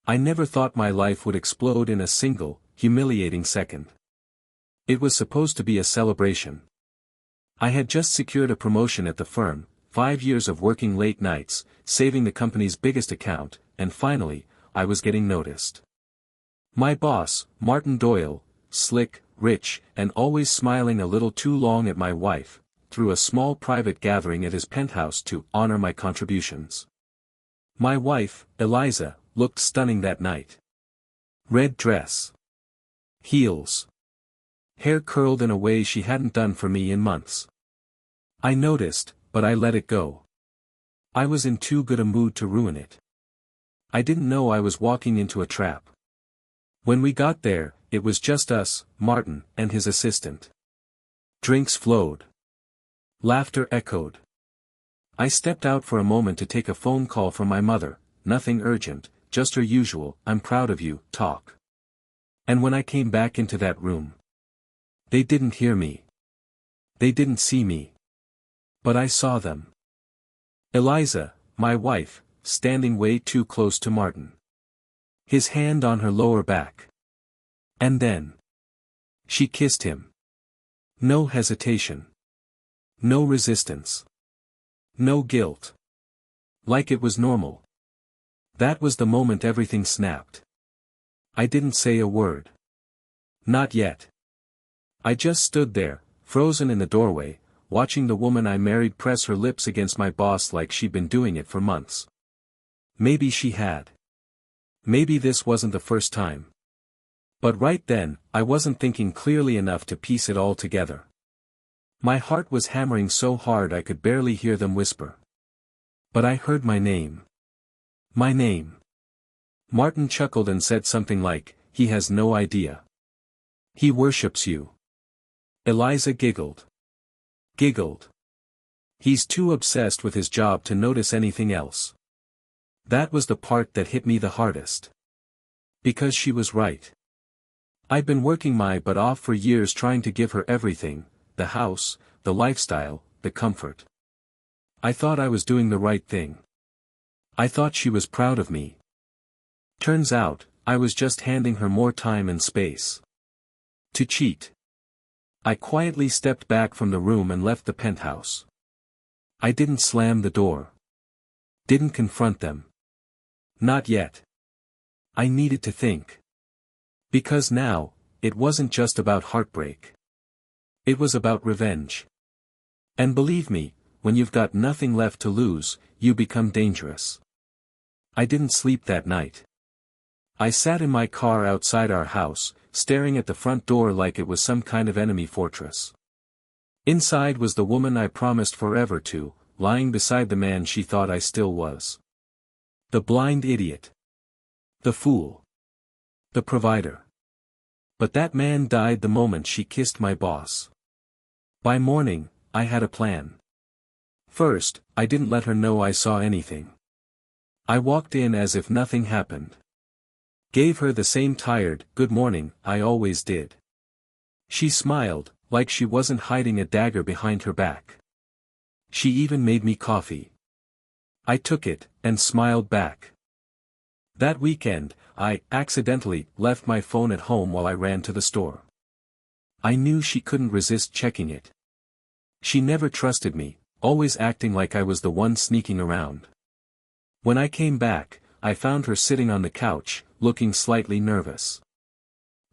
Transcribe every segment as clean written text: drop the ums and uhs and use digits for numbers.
I never thought my life would explode in a single, humiliating second. It was supposed to be a celebration. I had just secured a promotion at the firm, 5 years of working late nights, saving the company's biggest account, and finally, I was getting noticed. My boss, Martin Doyle, slick, rich, and always smiling a little too long at my wife, threw a small private gathering at his penthouse to honor my contributions. My wife, Eliza, looked stunning that night. Red dress. Heels. Hair curled in a way she hadn't done for me in months. I noticed, but I let it go. I was in too good a mood to ruin it. I didn't know I was walking into a trap. When we got there, it was just us, Martin, and his assistant. Drinks flowed. Laughter echoed. I stepped out for a moment to take a phone call from my mother, nothing urgent, just her usual, "I'm proud of you," talk. And when I came back into that room, they didn't hear me. They didn't see me. But I saw them. Eliza, my wife, standing way too close to Martin. His hand on her lower back. And then she kissed him. No hesitation. No resistance. No guilt. Like it was normal. That was the moment everything snapped. I didn't say a word. Not yet. I just stood there, frozen in the doorway, watching the woman I married press her lips against my boss like she'd been doing it for months. Maybe she had. Maybe this wasn't the first time. But right then, I wasn't thinking clearly enough to piece it all together. My heart was hammering so hard I could barely hear them whisper. But I heard my name. My name. Martin chuckled and said something like, "He has no idea. He worships you." Eliza giggled. Giggled. He's too obsessed with his job to notice anything else. That was the part that hit me the hardest. Because she was right. I'd been working my butt off for years trying to give her everything, the house, the lifestyle, the comfort. I thought I was doing the right thing. I thought she was proud of me. Turns out, I was just handing her more time and space. To cheat. I quietly stepped back from the room and left the penthouse. I didn't slam the door. Didn't confront them. Not yet. I needed to think. Because now, it wasn't just about heartbreak. It was about revenge. And believe me, when you've got nothing left to lose, you become dangerous. I didn't sleep that night. I sat in my car outside our house, staring at the front door like it was some kind of enemy fortress. Inside was the woman I promised forever to, lying beside the man she thought I still was. The blind idiot. The fool. The provider. But that man died the moment she kissed my boss. By morning, I had a plan. First, I didn't let her know I saw anything. I walked in as if nothing happened. Gave her the same tired, "Good morning," I always did. She smiled, like she wasn't hiding a dagger behind her back. She even made me coffee. I took it, and smiled back. That weekend, I accidentally left my phone at home while I ran to the store. I knew she couldn't resist checking it. She never trusted me, always acting like I was the one sneaking around. When I came back, I found her sitting on the couch, looking slightly nervous.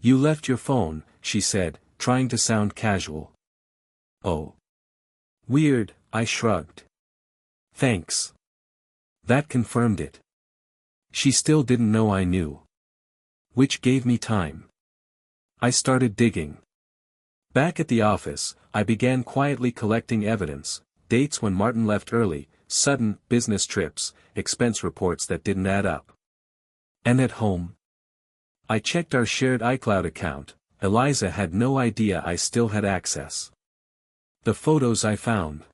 "You left your phone," she said, trying to sound casual. "Oh. Weird," I shrugged. "Thanks." That confirmed it. She still didn't know I knew. Which gave me time. I started digging. Back at the office, I began quietly collecting evidence, dates when Martin left early, sudden business trips, expense reports that didn't add up. And at home? I checked our shared iCloud account. Eliza had no idea I still had access. The photos I found.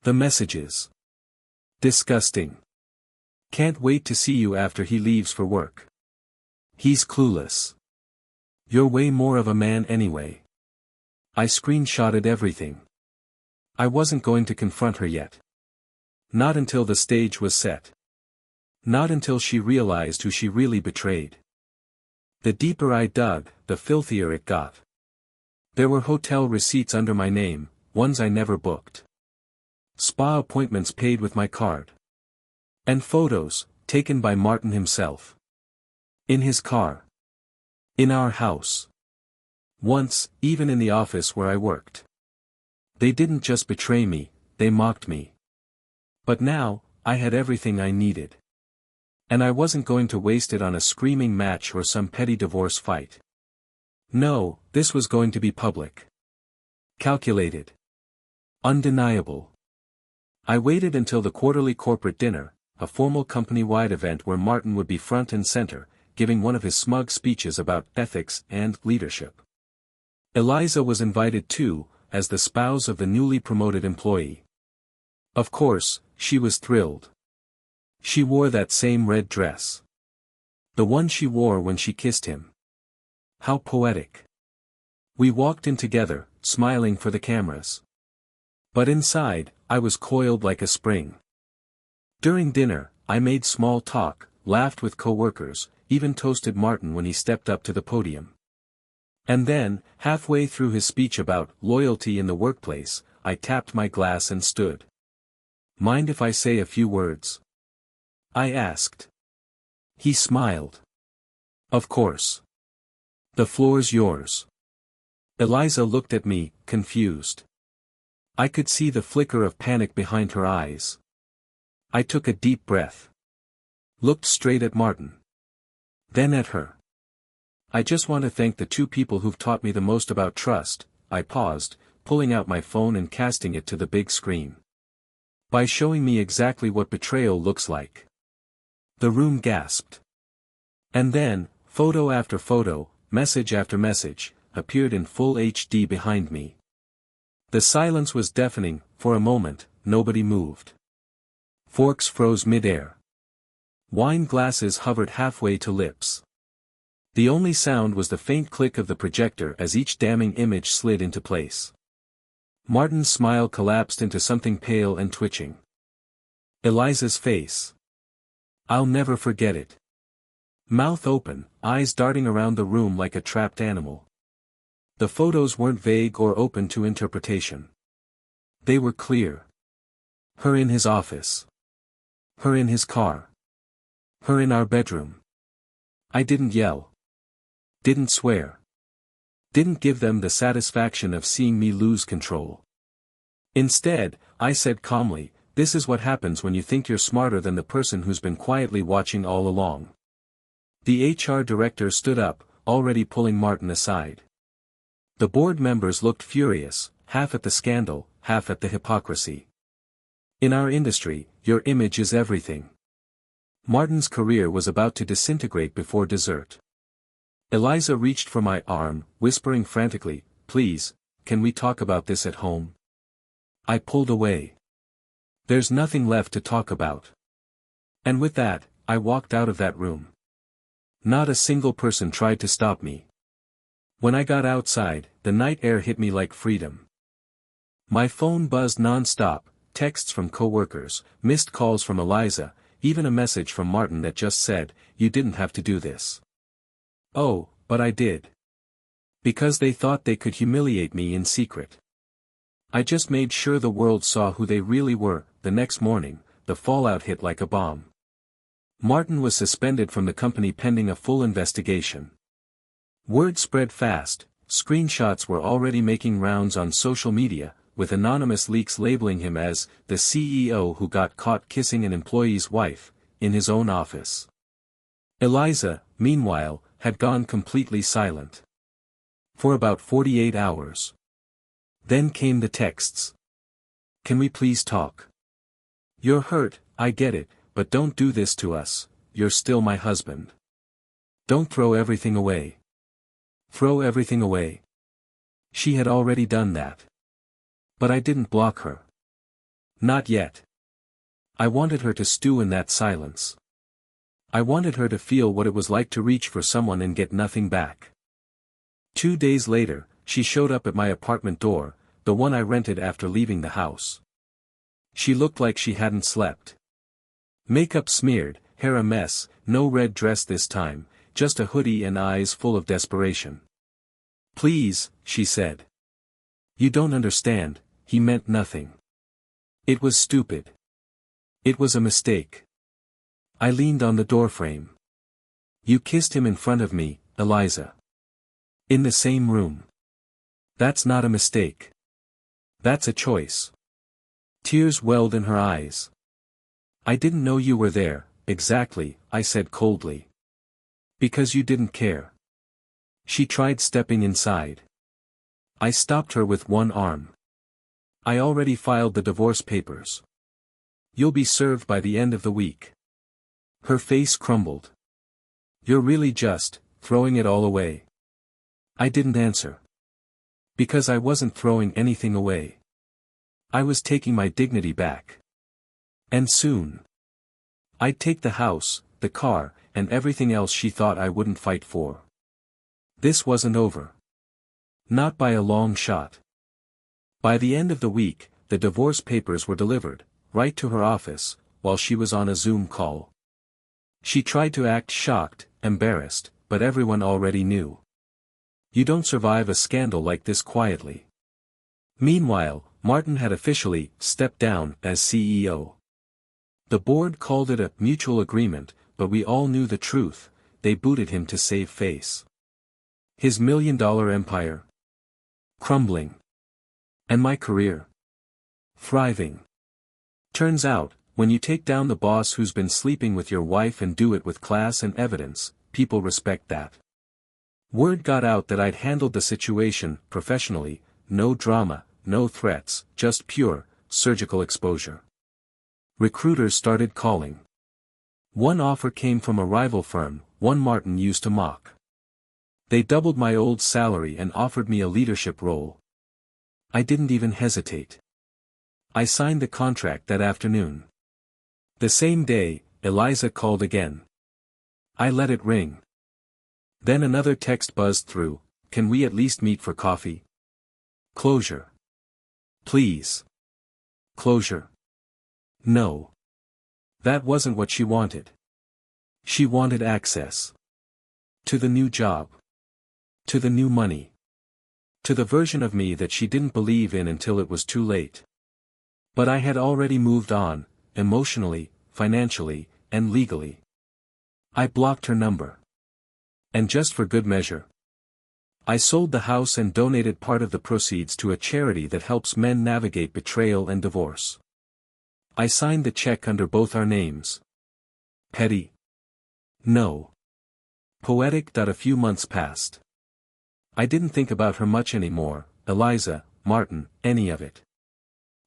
The messages. Disgusting. "Can't wait to see you after he leaves for work. He's clueless. You're way more of a man anyway." I screenshotted everything. I wasn't going to confront her yet. Not until the stage was set. Not until she realized who she really betrayed. The deeper I dug, the filthier it got. There were hotel receipts under my name, ones I never booked. Spa appointments paid with my card. And photos, taken by Martin himself. In his car. In our house. Once, even in the office where I worked. They didn't just betray me, they mocked me. But now, I had everything I needed. And I wasn't going to waste it on a screaming match or some petty divorce fight. No, this was going to be public. Calculated. Undeniable. I waited until the quarterly corporate dinner, a formal company-wide event where Martin would be front and center, giving one of his smug speeches about ethics and leadership. Eliza was invited too, as the spouse of the newly promoted employee. Of course, she was thrilled. She wore that same red dress. The one she wore when she kissed him. How poetic. We walked in together, smiling for the cameras. But inside, I was coiled like a spring. During dinner, I made small talk, laughed with co-workers, even toasted Martin when he stepped up to the podium. And then, halfway through his speech about loyalty in the workplace, I tapped my glass and stood. Mind if I say a few words? I asked. He smiled. Of course. The floor's yours. Eliza looked at me, confused. I could see the flicker of panic behind her eyes. I took a deep breath. Looked straight at Martin. Then at her. I just want to thank the two people who've taught me the most about trust, I paused, pulling out my phone and casting it to the big screen. By showing me exactly what betrayal looks like. The room gasped. And then, photo after photo, message after message, appeared in full HD behind me. The silence was deafening. For a moment, nobody moved. Forks froze mid-air. Wine glasses hovered halfway to lips. The only sound was the faint click of the projector as each damning image slid into place. Martin's smile collapsed into something pale and twitching. Eliza's face. I'll never forget it. Mouth open, eyes darting around the room like a trapped animal. The photos weren't vague or open to interpretation. They were clear. Her in his office. Her in his car. Her in our bedroom. I didn't yell. Didn't swear. Didn't give them the satisfaction of seeing me lose control. Instead, I said calmly, this is what happens when you think you're smarter than the person who's been quietly watching all along. The HR director stood up, already pulling Martin aside. The board members looked furious, half at the scandal, half at the hypocrisy. In our industry, your image is everything. Martin's career was about to disintegrate before dessert. Eliza reached for my arm, whispering frantically, please, can we talk about this at home? I pulled away. There's nothing left to talk about. And with that, I walked out of that room. Not a single person tried to stop me. When I got outside, the night air hit me like freedom. My phone buzzed non-stop, texts from coworkers, missed calls from Eliza, even a message from Martin that just said, you didn't have to do this. Oh, but I did. Because they thought they could humiliate me in secret. I just made sure the world saw who they really were. The next morning, the fallout hit like a bomb. Martin was suspended from the company pending a full investigation. Word spread fast, screenshots were already making rounds on social media, with anonymous leaks labeling him as the CEO who got caught kissing an employee's wife, in his own office. Eliza, meanwhile, had gone completely silent. For about 48 hours. Then came the texts. Can we please talk? You're hurt, I get it, but don't do this to us, you're still my husband. Don't throw everything away. Throw everything away. She had already done that. But I didn't block her. Not yet. I wanted her to stew in that silence. I wanted her to feel what it was like to reach for someone and get nothing back. 2 days later, she showed up at my apartment door, the one I rented after leaving the house. She looked like she hadn't slept. Makeup smeared, hair a mess, no red dress this time, just a hoodie and eyes full of desperation. "Please," she said. "You don't understand," he meant nothing. It was stupid. It was a mistake. I leaned on the doorframe. "You kissed him in front of me, Eliza. In the same room. That's not a mistake. That's a choice." Tears welled in her eyes. "I didn't know you were there, exactly," I said coldly. "Because you didn't care." She tried stepping inside. I stopped her with one arm. "I already filed the divorce papers. You'll be served by the end of the week." Her face crumbled. "You're really just throwing it all away?" I didn't answer. Because I wasn't throwing anything away. I was taking my dignity back. And soon. I'd take the house, the car, and everything else she thought I wouldn't fight for. This wasn't over. Not by a long shot. By the end of the week, the divorce papers were delivered, right to her office, while she was on a Zoom call. She tried to act shocked, embarrassed, but everyone already knew. You don't survive a scandal like this quietly. Meanwhile, Martin had officially stepped down as CEO. The board called it a mutual agreement, but we all knew the truth. They booted him to save face. His $1 million empire crumbling. And my career thriving. Turns out, when you take down the boss who's been sleeping with your wife and do it with class and evidence, people respect that. Word got out that I'd handled the situation professionally, no drama, no threats, just pure, surgical exposure. Recruiters started calling. One offer came from a rival firm, one Martin used to mock. They doubled my old salary and offered me a leadership role. I didn't even hesitate. I signed the contract that afternoon. The same day, Eliza called again. I let it ring. Then another text buzzed through, "Can we at least meet for coffee?" Closure. Please. Closure. No. That wasn't what she wanted. She wanted access. To the new job. To the new money. To the version of me that she didn't believe in until it was too late. But I had already moved on, emotionally, financially, and legally. I blocked her number. And just for good measure, I sold the house and donated part of the proceeds to a charity that helps men navigate betrayal and divorce. I signed the check under both our names. Petty? No. Poetic. A few months passed. I didn't think about her much anymore, Eliza, Martin, any of it.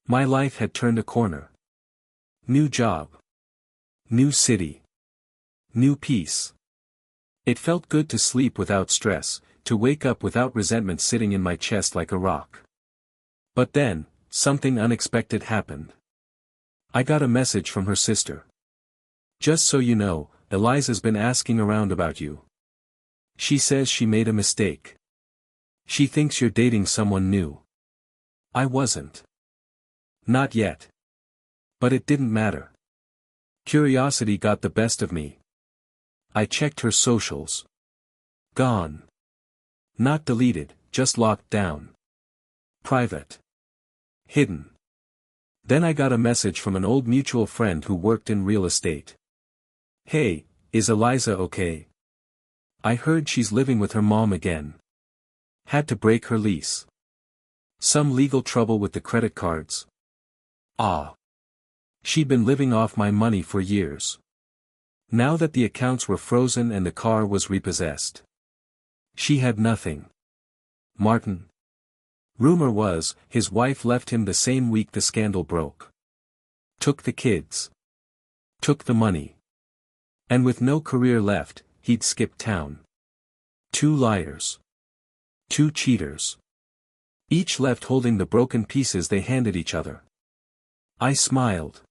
My life had turned a corner. New job. New city. New peace. It felt good to sleep without stress, to wake up without resentment sitting in my chest like a rock. But then, something unexpected happened. I got a message from her sister. "Just so you know, Eliza's been asking around about you. She says she made a mistake. She thinks you're dating someone new." I wasn't. Not yet. But it didn't matter. Curiosity got the best of me. I checked her socials. Gone. Not deleted, just locked down. Private. Hidden. Then I got a message from an old mutual friend who worked in real estate. "Hey, is Eliza okay? I heard she's living with her mom again. Had to break her lease. Some legal trouble with the credit cards." Ah. She'd been living off my money for years. Now that the accounts were frozen and the car was repossessed. She had nothing. Martin. Rumor was, his wife left him the same week the scandal broke. Took the kids. Took the money. And with no career left, he'd skip town. 2 liars. 2 cheaters. Each left holding the broken pieces they handed each other. I smiled.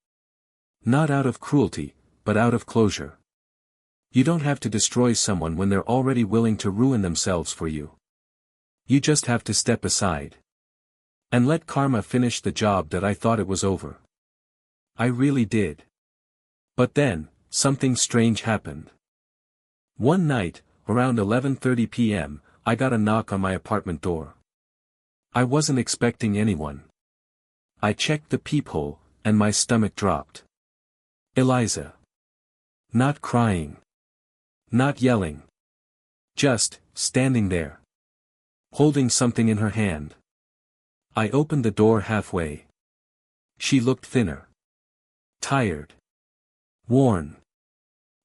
Not out of cruelty, but out of closure. You don't have to destroy someone when they're already willing to ruin themselves for you. You just have to step aside. And let karma finish the job that I thought it was over. I really did. But then, something strange happened. One night, around 11:30 p.m., I got a knock on my apartment door. I wasn't expecting anyone. I checked the peephole, and my stomach dropped. Eliza. Not crying. Not yelling. Just, standing there. Holding something in her hand. I opened the door halfway. She looked thinner. Tired. Worn.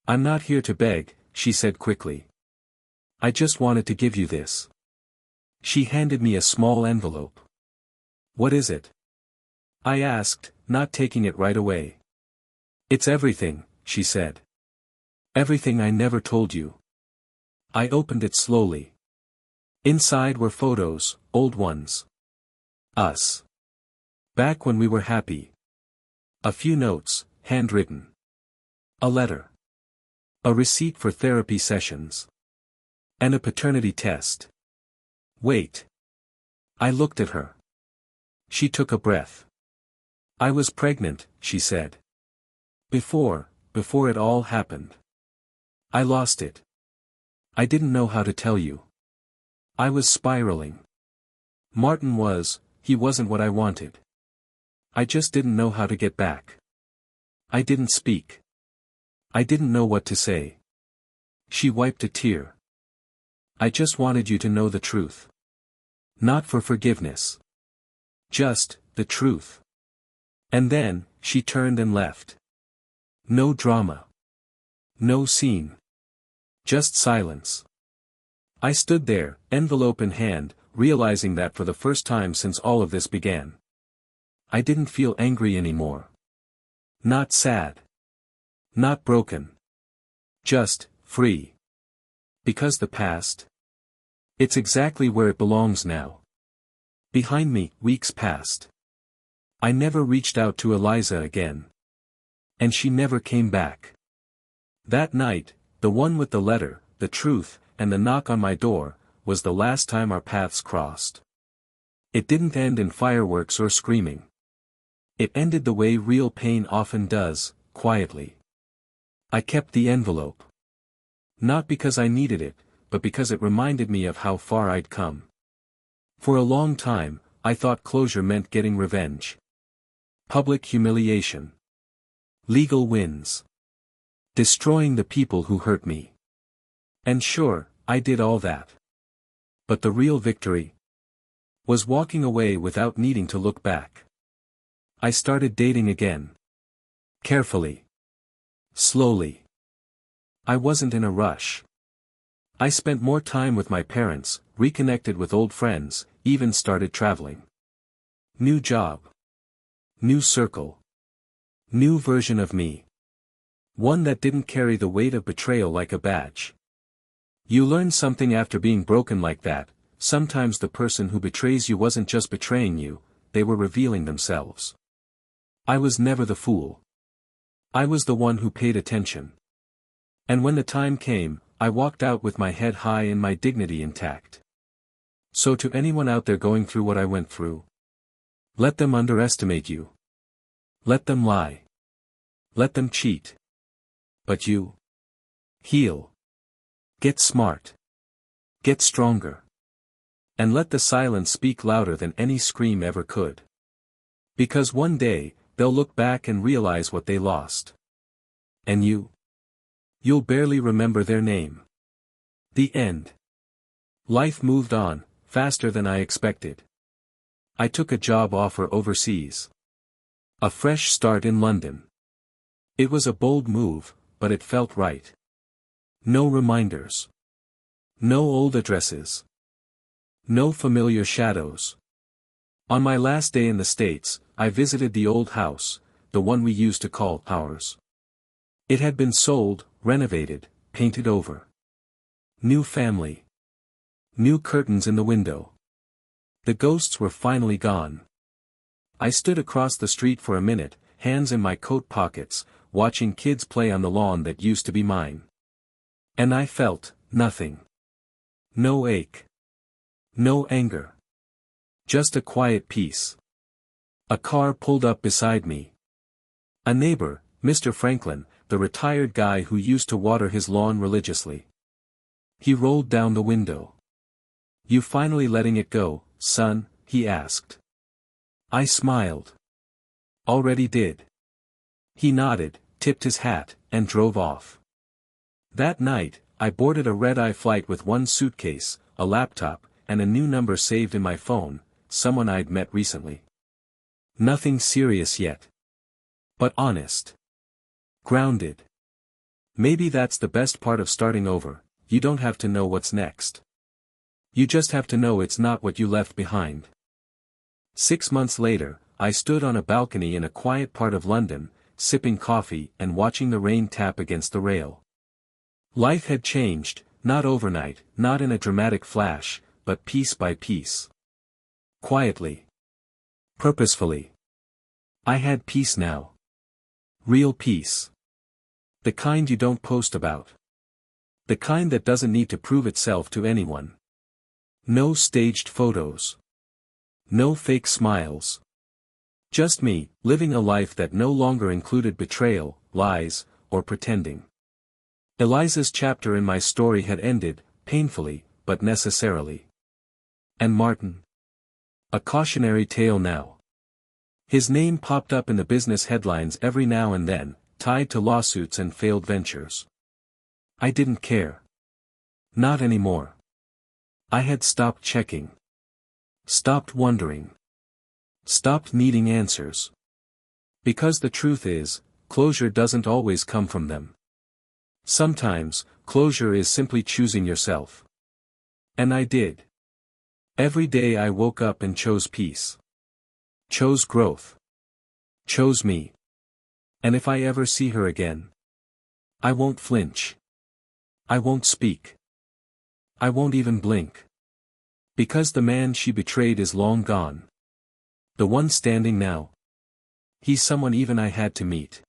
"I'm not here to beg," she said quickly. "I just wanted to give you this." She handed me a small envelope. "What is it?" I asked, not taking it right away. "It's everything," she said. "Everything I never told you." I opened it slowly. Inside were photos, old ones. Us. Back when we were happy. A few notes, handwritten. A letter. A receipt for therapy sessions. And a paternity test. Wait. I looked at her. She took a breath. "I was pregnant," she said. Before it all happened. I lost it. I didn't know how to tell you. I was spiraling. Martin he wasn't what I wanted. I just didn't know how to get back. I didn't speak. I didn't know what to say. She wiped a tear. "I just wanted you to know the truth. Not for forgiveness. Just, the truth." And then, she turned and left. No drama. No scene. Just silence. I stood there, envelope in hand, realizing that for the first time since all of this began. I didn't feel angry anymore. Not sad. Not broken. Just, free. Because the past? It's exactly where it belongs now. Behind me, weeks passed. I never reached out to Eliza again. And she never came back. That night, the one with the letter, the truth, and the knock on my door, was the last time our paths crossed. It didn't end in fireworks or screaming. It ended the way real pain often does, quietly. I kept the envelope. Not because I needed it, but because it reminded me of how far I'd come. For a long time, I thought closure meant getting revenge. Public humiliation. Legal wins. Destroying the people who hurt me. And sure, I did all that. But the real victory was walking away without needing to look back. I started dating again. Carefully. Slowly. I wasn't in a rush. I spent more time with my parents, reconnected with old friends, even started traveling. New job. New circle. New version of me. One that didn't carry the weight of betrayal like a badge. You learn something after being broken like that. Sometimes the person who betrays you wasn't just betraying you, they were revealing themselves. I was never the fool. I was the one who paid attention. And when the time came, I walked out with my head high and my dignity intact. So to anyone out there going through what I went through, let them underestimate you. Let them lie. Let them cheat. But you. Heal. Get smart. Get stronger. And let the silence speak louder than any scream ever could. Because one day, they'll look back and realize what they lost. And you? You'll barely remember their name. The end. Life moved on, faster than I expected. I took a job offer overseas. A fresh start in London. It was a bold move, but it felt right. No reminders. No old addresses. No familiar shadows. On my last day in the States, I visited the old house, the one we used to call ours. It had been sold, renovated, painted over. New family. New curtains in the window. The ghosts were finally gone. I stood across the street for a minute, hands in my coat pockets, watching kids play on the lawn that used to be mine. And I felt nothing. No ache. No anger. Just a quiet peace. A car pulled up beside me. A neighbor, Mr. Franklin, the retired guy who used to water his lawn religiously. He rolled down the window. "You finally letting it go, son?" he asked. I smiled. "Already did." He nodded, tipped his hat, and drove off. That night, I boarded a red-eye flight with one suitcase, a laptop, and a new number saved in my phone, someone I'd met recently. Nothing serious yet. But honest. Grounded. Maybe that's the best part of starting over, you don't have to know what's next. You just have to know it's not what you left behind. 6 months later, I stood on a balcony in a quiet part of London, sipping coffee and watching the rain tap against the rail. Life had changed, not overnight, not in a dramatic flash, but piece by piece. Quietly. Purposefully. I had peace now. Real peace. The kind you don't post about. The kind that doesn't need to prove itself to anyone. No staged photos. No fake smiles. Just me, living a life that no longer included betrayal, lies, or pretending. Eliza's chapter in my story had ended, painfully, but necessarily. And Martin? A cautionary tale now. His name popped up in the business headlines every now and then, tied to lawsuits and failed ventures. I didn't care. Not anymore. I had stopped checking. Stopped wondering. Stopped needing answers. Because the truth is, closure doesn't always come from them. Sometimes, closure is simply choosing yourself. And I did. Every day I woke up and chose peace. Chose growth. Chose me. And if I ever see her again, I won't flinch. I won't speak. I won't even blink. Because the man she betrayed is long gone. The one standing now. He's someone even I had to meet.